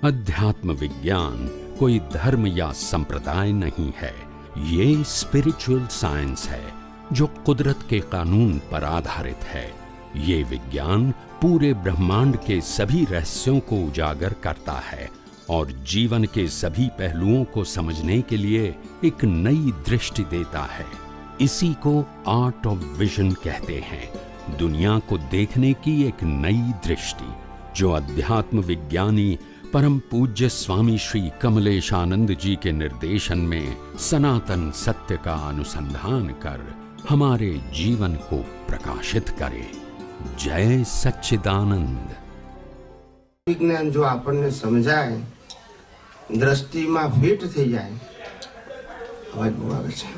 अध्यात्म विज्ञान कोई धर्म या संप्रदाय नहीं है, ये स्पिरिचुअल साइंस है जो कुदरत के कानून पर आधारित है। ये विज्ञान पूरे ब्रह्मांड के सभी रहस्यों को उजागर करता है और जीवन के सभी पहलुओं को समझने के लिए एक नई दृष्टि देता है। इसी को आर्ट ऑफ विजन कहते हैं, दुनिया को देखने की एक नई दृष्टि, जो अध्यात्म विज्ञानी परम पूज्य स्वामी श्री कमलेशानंद जी के निर्देशन में सनातन सत्य का अनुसंधान कर हमारे जीवन को प्रकाशित करे। जय सच्चिदानंद। विज्ञान जो आपने समझाए, दृष्टि में फिट थी जाए, अवाज बहुत आवे छे।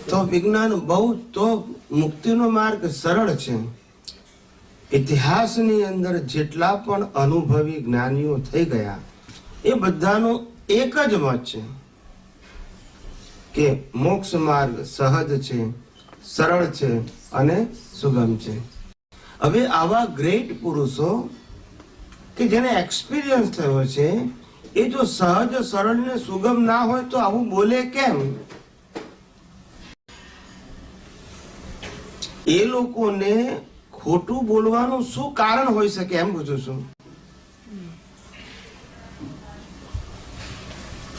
तो विज्ञान बहुत तो मुक्ति नो मार्ग सरल छे। इतिहासनी अंदर जेटला पण अनुभवी ज्ञानीओ થઈ ગયા એ બધાનો એક જ મત છે કે મોક્ષ માર્ગ સહજ છે, સરળ છે અને સુગમ છે। હવે આવા ગ્રેટ પુરુષો કે જેને એક્સપિરિયન્સ થયો છે, એ જો સહજ સરળ ને સુગમ ના હોય તો આવું બોલે કેમ? એ લોકોને ખોટું બોલવાનું શું કારણ હોઈ શકે એમ પૂછું છું।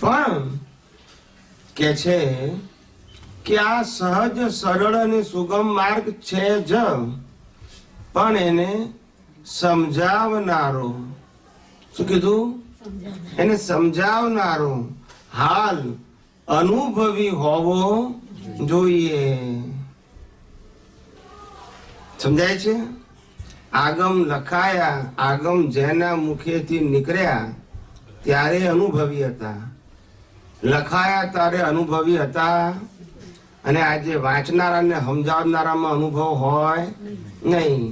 પણ કે છે કે આ સહજ સરળ અને સુગમ માર્ગ છે જ, પણ એને સમજાવનારો, શું કીધું? એને સમજાવનારો હાલ અનુભવી હોવો જોઈએ। સમજાય છે? આગમ લખાયા, આગમ જેના મુખેથી નીકળ્યા ત્યારે અનુભવી હતા, લખાયા ત્યારે અનુભવી હતા, અને આજે વાંચનારાને સમજાવનારામાં અનુભવ હોય નહીં।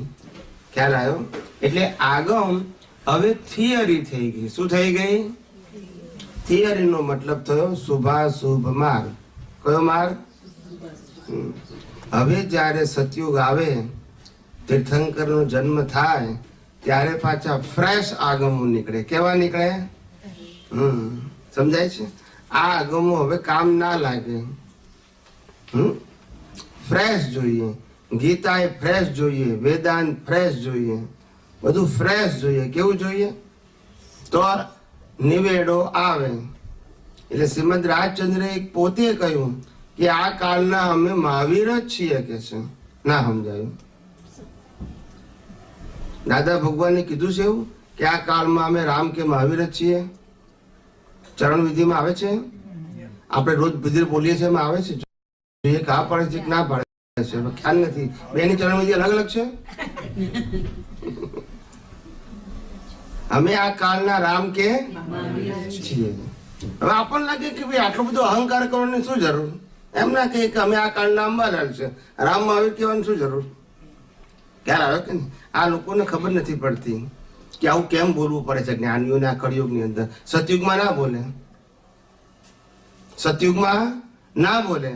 ખ્યાલ આવ્યો? એટલે આગમ હવે થિયરી થઈ ગઈ। શું થઈ ગઈ? થિયરીનો મતલબ થયો શુભાશુભ માર્ગ। કયો માર્ગ? હવે જ્યારે સતયુગ આવે, तीर्थंकर नो जन्म थाय त्यारे पाछा फ्रेश आगमो निकळे। केवा निकळे? समजाय छे? आ आगमो हवे काम ना लागे। फ्रेश जोईए, गीता ए फ्रेश जोईए, वेदांत फ्रेश जोईए, बधु फ्रेश जोईए। केवुं जोईए? तो निवेडो आवे। એટલે શ્રીમદ રાજચંદ્રે એક પોતે કહ્યું કે આ કાળના અમે મહાવીર જ છીએ કે છે। ના સમજાયું? દાદા ભગવાને કીધું છે એવું કે આ કાળમાં અમે રામ કે મહાવીર જ છીએ? ચરણ વિધિમાં આવે છે? આપણે રોજ વિધિ બોલીએ છીએ, એમાં આવે છે? એ કા પડે છે કે ના પડે છે ખ્યાલ નથી। બેની ચરણ વિધિ અલગ અલગ છે। અમે આ કાળના રામ કે છીએ। હવે આપણને લાગે કે ભાઈ આટલો બધો અહંકાર કરવાની શું જરૂર? એમ ના કહે કે અમે આ કાળના અંબાલાલ છે, રામ મહાવીર કહેવાની શું જરૂર? ખ્યાલ આવે કે આ લોકોને ખબર નથી પડતી કે આવું કેમ બોલવું પડે છે જ્ઞાનીઓને આ કળિયુગની અંદર। સતયુગમાં ના બોલે, સતયુગમાં ના બોલે।